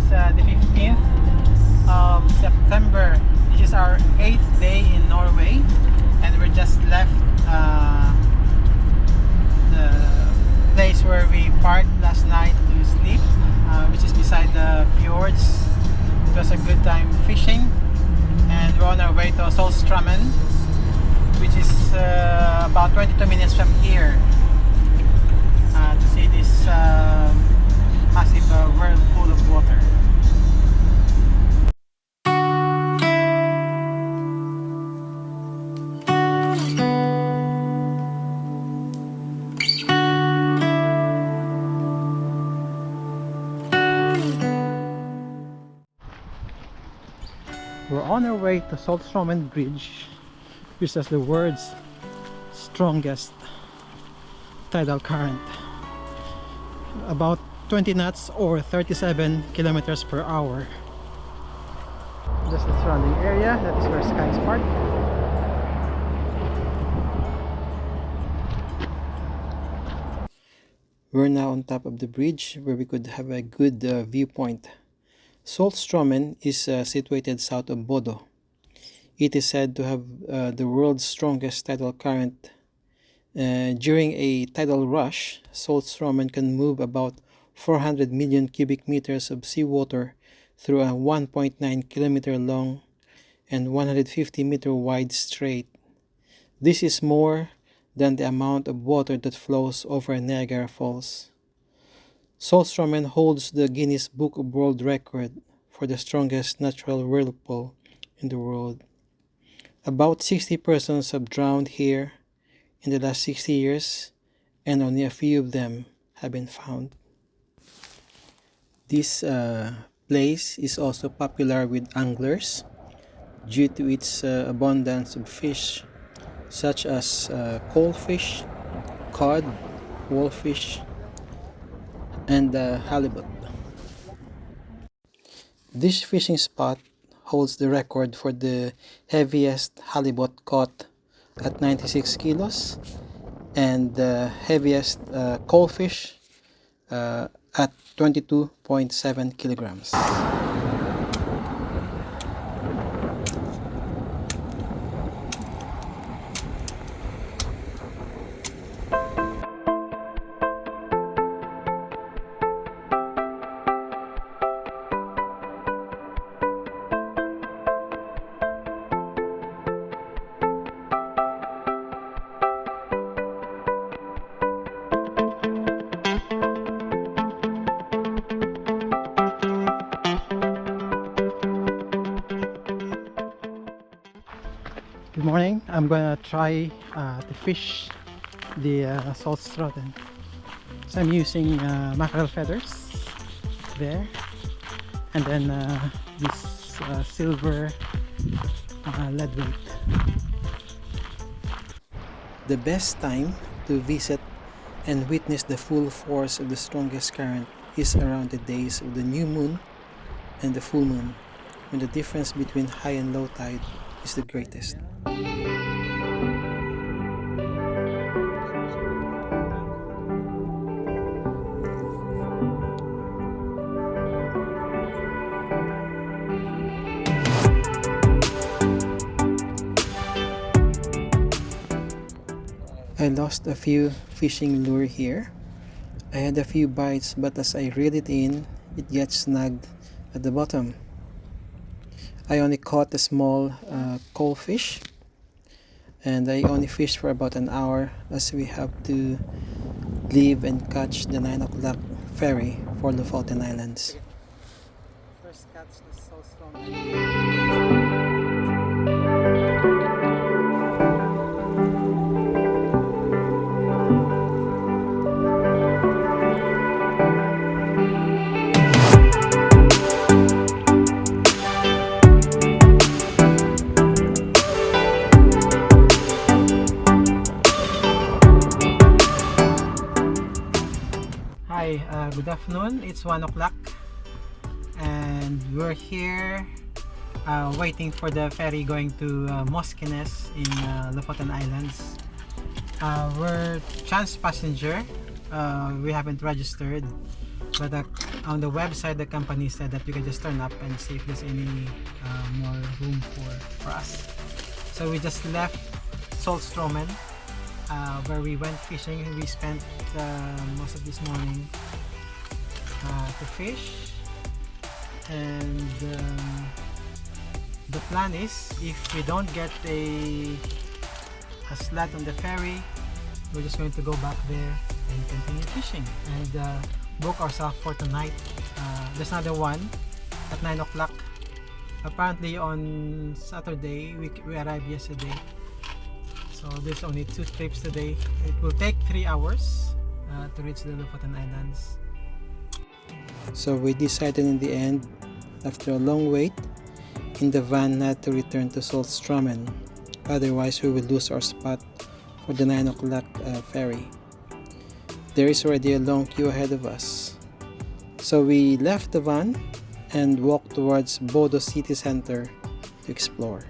the 15th of September. This is our 8th day in Norway, and we just left the place where we parked last night to sleep, which is beside the fjords. It was a good time fishing, and we're on our way to Saltstraumen, which is about 22 minutes from here, to see this massive whirlpool of water. We're on our way to Saltstraumen Bridge, which has the world's strongest tidal current, about 20 knots or 37 kilometers per hour. This is the surrounding area. That is where Sky is parked. We're now on top of the bridge where we could have a good viewpoint. Saltstraumen is situated south of Bodo. It is said to have the world's strongest tidal current. During a tidal rush, Saltstraumen can move about 400 million cubic meters of seawater through a 1.9 kilometer long and 150 meter wide strait. This is more than the amount of water that flows over Niagara Falls. Saltstraumen holds the Guinness Book of World Record for the strongest natural whirlpool in the world. About 60 persons have drowned here in the last 60 years, and only a few of them have been found. This place is also popular with anglers due to its abundance of fish such as coalfish, cod, wolfish, and halibut. This fishing spot holds the record for the heaviest halibut caught at 96 kilos and the heaviest coalfish at 22.7 kilograms. Good morning. I'm gonna try to fish the Saltstraumen. So I'm using mackerel feathers there, and then this silver lead weight. The best time to visit and witness the full force of the strongest current is around the days of the new moon and the full moon, when the difference between high and low tide is the greatest. I lost a few fishing lure here. I had a few bites, but as I reel it in, it gets snagged at the bottom. I only caught a small coalfish, and I only fished for about an hour as we have to leave and catch the 9 o'clock ferry for Lofoten Islands. First catch the Saltstraumen. Good afternoon. It's 1 o'clock and we're here waiting for the ferry going to Moskines in Lofoten Islands. We're chance passenger we haven't registered, but on the website the company said that we can just turn up and see if there's any more room for us. So we just left Saltstraumen, where we went fishing. We spent most of this morning to fish, and the plan is, if we don't get a slot on the ferry, we're just going to go back there and continue fishing and book ourselves for tonight. There's another one at 9 o'clock. Apparently on Saturday, we arrived yesterday, so there's only 2 trips today. It will take 3 hours to reach the Lofoten Islands. So we decided in the end, after a long wait in the van, not to return to Saltstraumen, otherwise we will lose our spot for the 9 o'clock ferry. There is already a long queue ahead of us. So we left the van and walked towards Bodo city center to explore.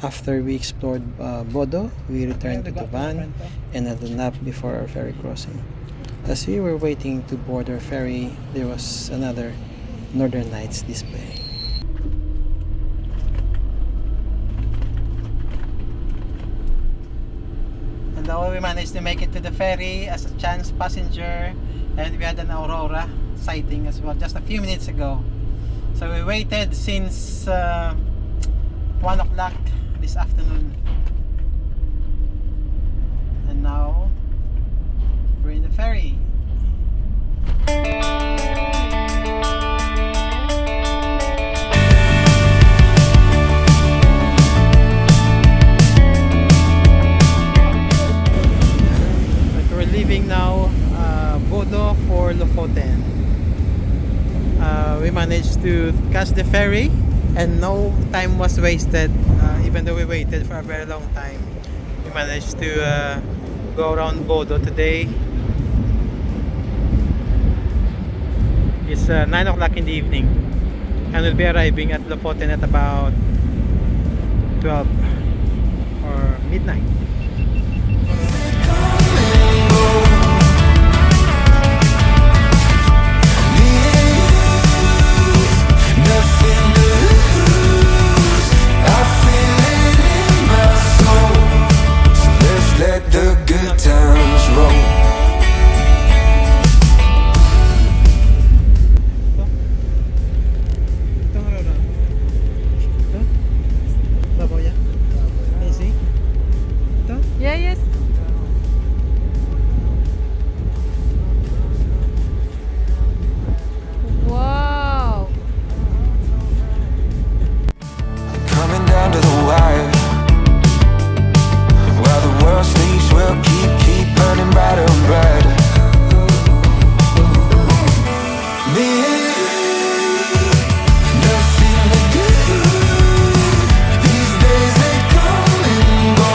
After we explored Bodo, we returned to the van and had a nap before our ferry crossing. As we were waiting to board our ferry, there was another Northern Lights display. And now we managed to make it to the ferry as a chance passenger, and we had an aurora sighting as well just a few minutes ago. So we waited since 1 o'clock this afternoon, and now we're in the ferry. But we're leaving now Bodo for Lofoten. We managed to catch the ferry and no time was wasted. Even though we waited for a very long time, we managed to go around Bodo today. It's 9 o'clock in the evening, and we'll be arriving at Lofoten at about 12 or midnight. Let the good times roll. Yeah, yes. Wow. Coming down to the wire. While the world sleeps, we'll keep burning brighter and brighter. Me and you, nothing to do. These days they come and go.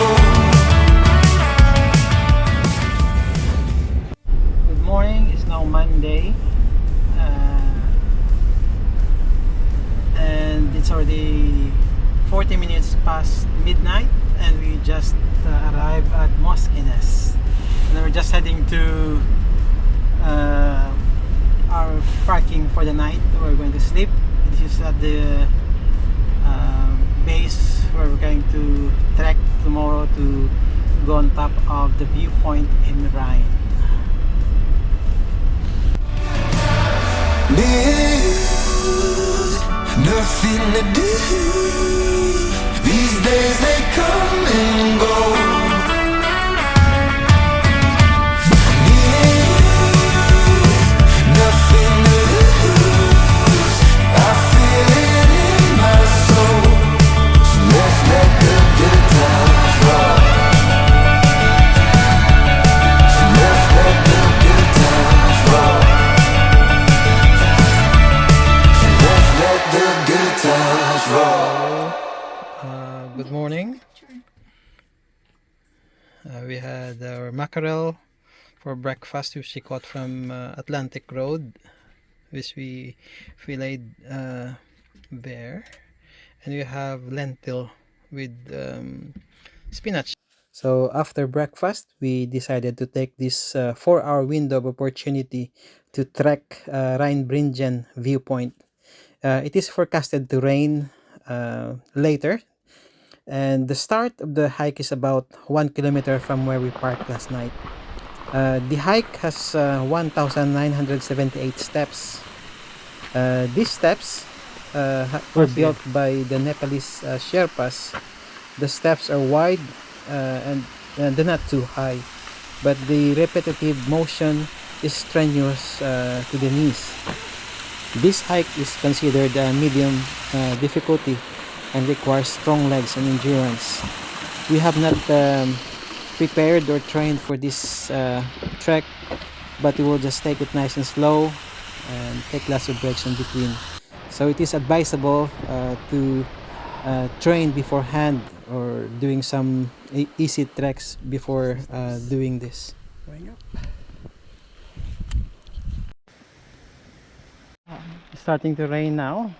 Good morning. It's now Monday, and it's already 40 minutes past midnight, and we just arrived at Moskines, and we're just heading to our parking for the night. We're going to sleep. This is at the base where we're going to trek tomorrow to go on top of the viewpoint in Rein. nothing to do. These days they come and go. Me and you, nothing to lose. I feel it in my soul. So let's let the good times roll. So let's let the good times roll. So let's let the good times roll. Good morning. We had our mackerel for breakfast, which we caught from Atlantic Road, which we filleted there, and we have lentil with spinach. So after breakfast, we decided to take this 4-hour window of opportunity to trek Reinebringen viewpoint. It is forecasted to rain later, and the start of the hike is about 1 kilometer from where we parked last night. The hike has 1,978 steps. These steps were built by the Nepalese Sherpas. The steps are wide and they're not too high, but the repetitive motion is strenuous to the knees. This hike is considered medium difficulty and requires strong legs and endurance. We have not prepared or trained for this trek, but we will just take it nice and slow and take lots of breaks in between. So it is advisable to train beforehand or doing some easy treks before doing this. Going up. It's starting to rain now,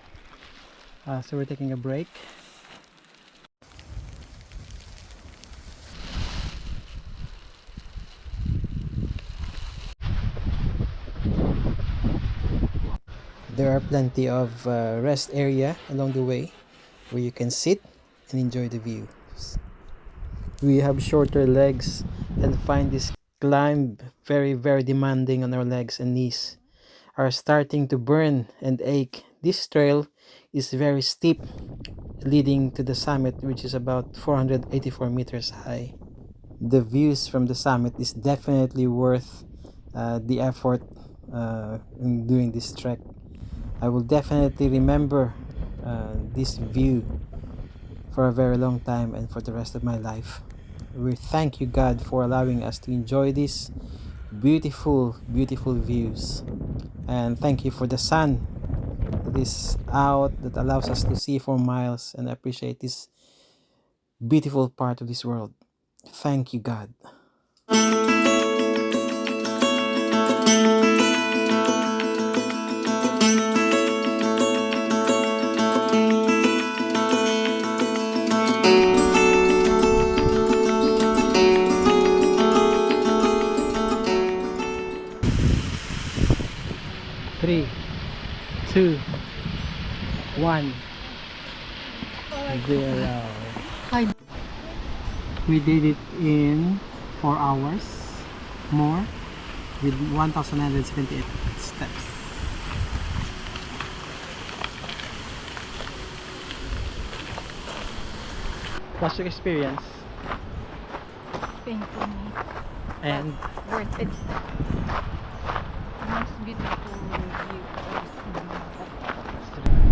so we're taking a break. There are plenty of rest area along the way where you can sit and enjoy the views. We have shorter legs and find this climb very demanding on our legs, and knees are starting to burn and ache. This trail is very steep, leading to the summit, which is about 484 meters high. The views from the summit is definitely worth the effort in doing this trek. I will definitely remember this view for a very long time and for the rest of my life. We thank you, God, for allowing us to enjoy these beautiful views, and thank you for the sun that is out, that allows us to see for miles and appreciate this beautiful part of this world. Thank you, God. Three, two, one, zero. We did it in 4 hours more with 1,978 steps. What's your experience? Painful, And worth it. Most beautiful view.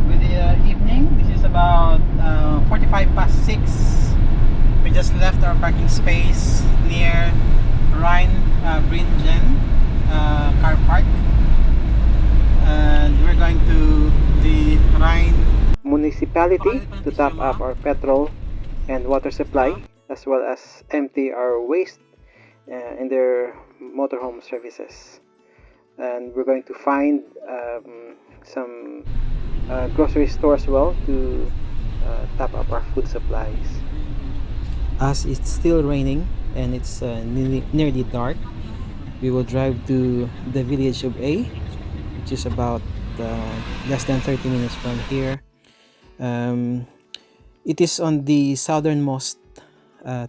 with the evening, this is about 45 past 6. We just left our parking space near Reinebringen car park, and we're going to the Rein municipality to top up our petrol and water supply, as well as empty our waste in their motorhome services. And we're going to find some grocery store as well to top up our food supplies. As it's still raining and it's nearly dark, we will drive to the village of A, which is about less than 30 minutes from here. It is on the southernmost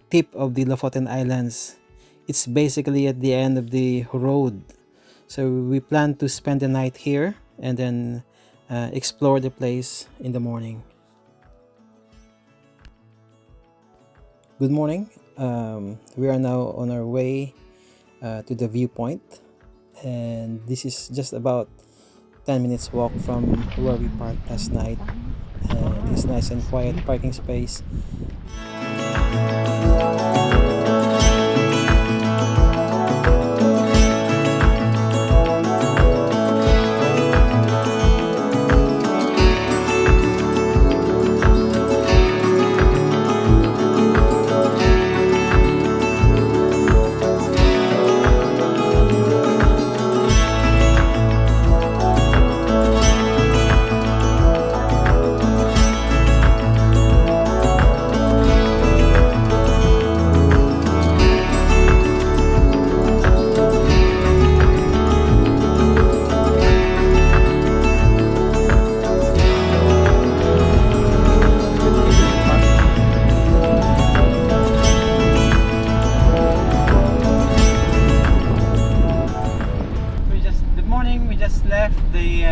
tip of the Lofoten Islands. It's basically at the end of the road. So we plan to spend the night here and then explore the place in the morning. Good morning. We are now on our way to the viewpoint, and this is just about 10 minutes walk from where we parked last night. This nice and quiet parking space. We just left the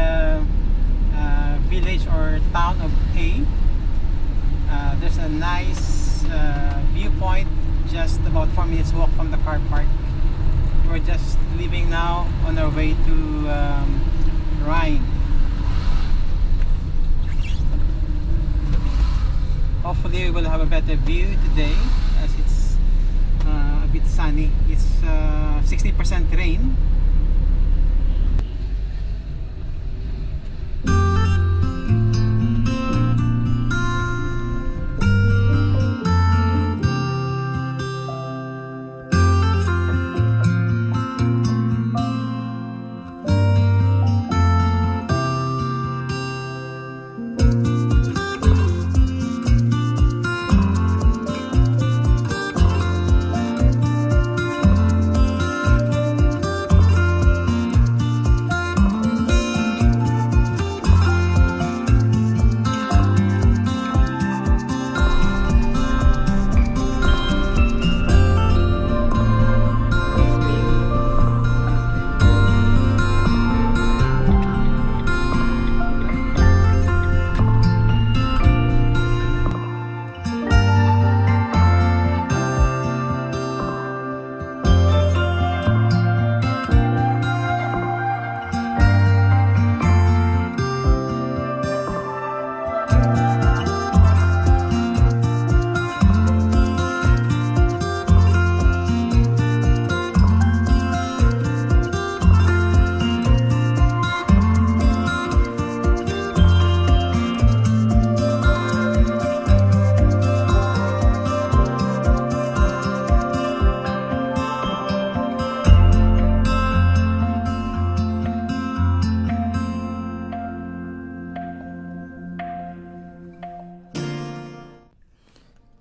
village or town of A. There's a nice viewpoint just about 4 minutes walk from the car park. We're just leaving now on our way to Rein. Hopefully we will have a better view today as it's a bit sunny. It's 60% rain.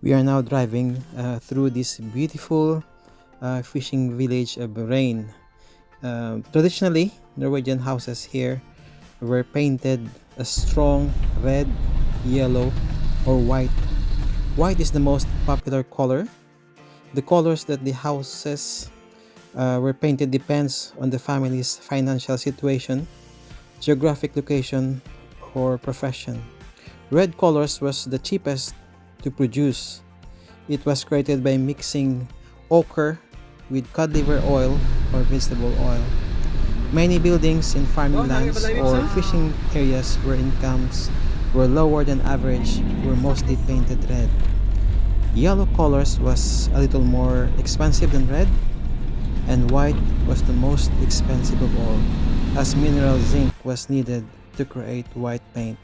We are now driving through this beautiful fishing village of Rein. Traditionally, Norwegian houses here were painted a strong red, yellow, or white. White is the most popular color. The colors that the houses were painted depends on the family's financial situation, geographic location, or profession. Red colors was the cheapest to produce. It was created by mixing ochre with cod liver oil or vegetable oil. Many buildings in farming lands or fishing areas where incomes were lower than average were mostly painted red. Yellow colors was a little more expensive than red, and white was the most expensive of all, as mineral zinc was needed to create white paint.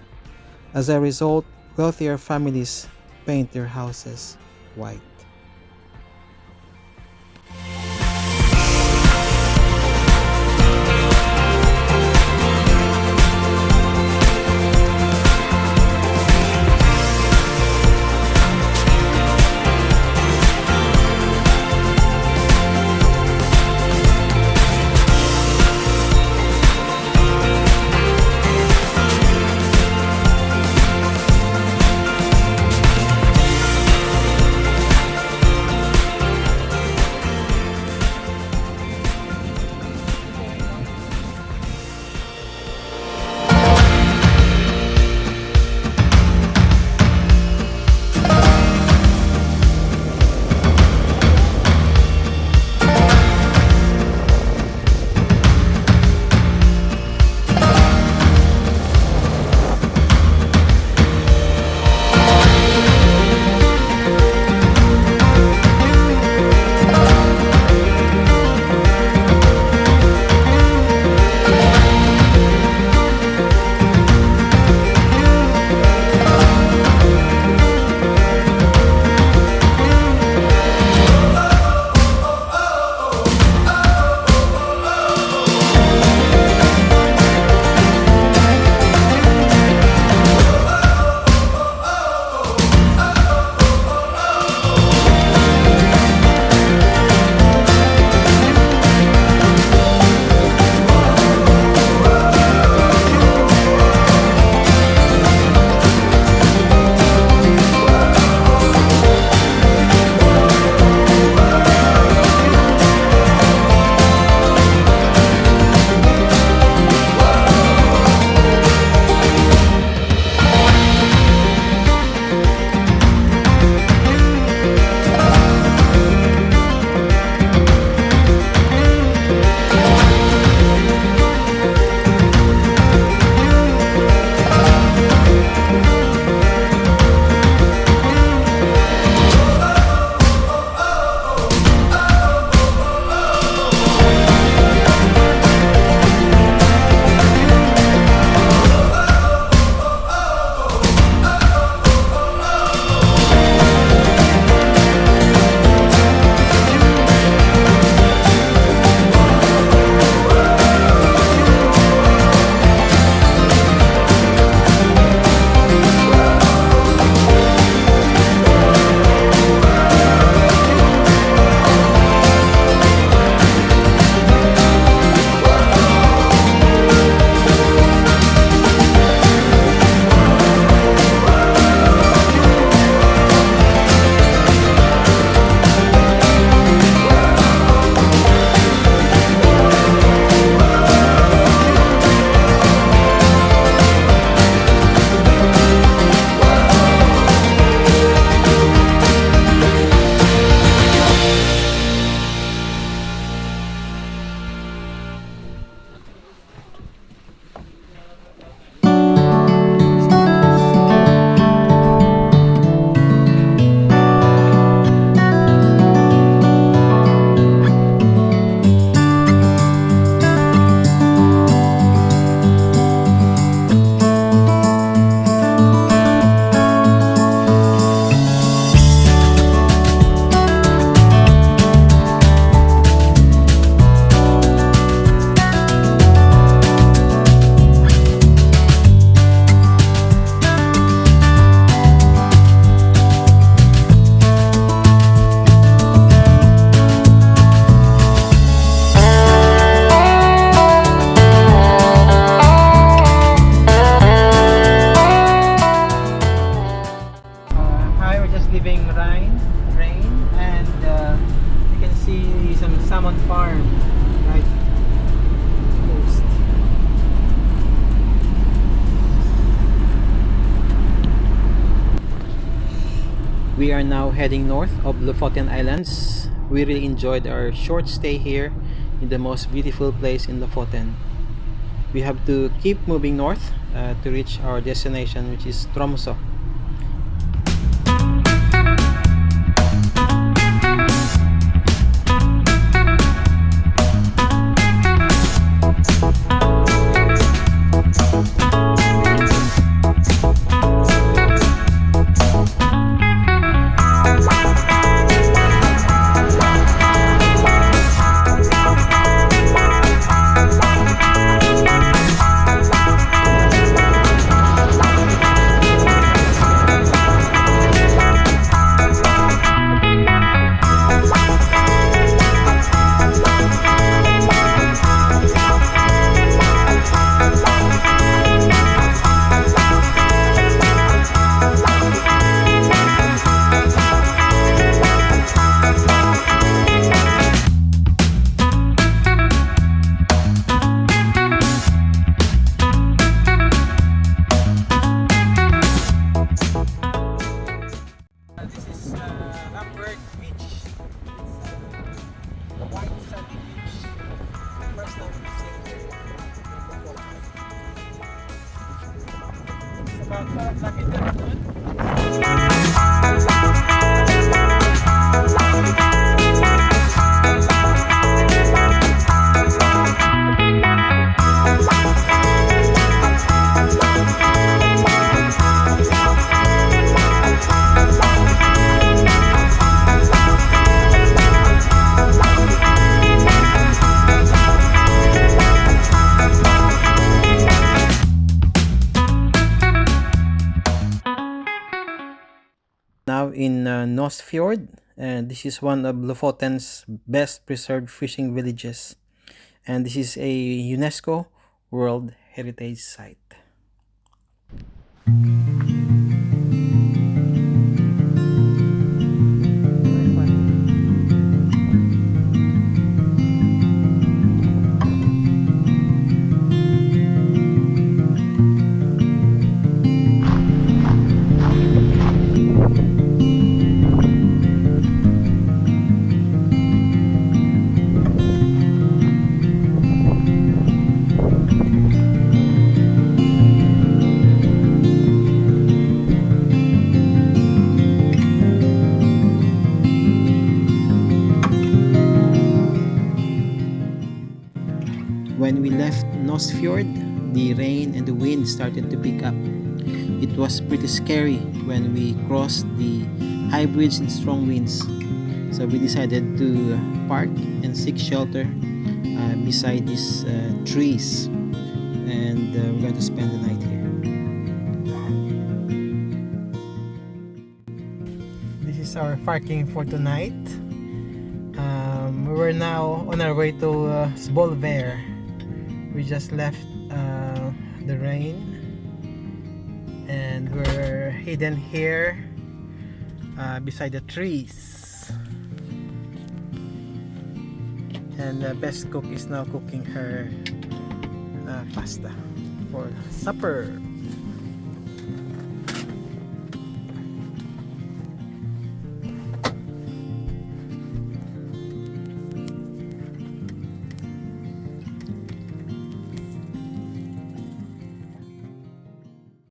As a result, wealthier families paint their houses white. Rein, and you can see some salmon farm right coast. We are now heading north of Lofoten Islands. We really enjoyed our short stay here in the most beautiful place in Lofoten. We have to keep moving north to reach our destination, which is Tromsø. Now in Nusfjord, and this is one of Lofoten's best preserved fishing villages, and this is a UNESCO World Heritage Site. When we left Nusfjord, the rain and the wind started to pick up. It was pretty scary when we crossed the high bridge and strong winds. So we decided to park and seek shelter beside these trees, and we're going to spend the night here. This is our parking for tonight. We were now on our way to Svolvær. We just left the rain, and we're hidden here beside the trees. And the best cook is now cooking her pasta for supper.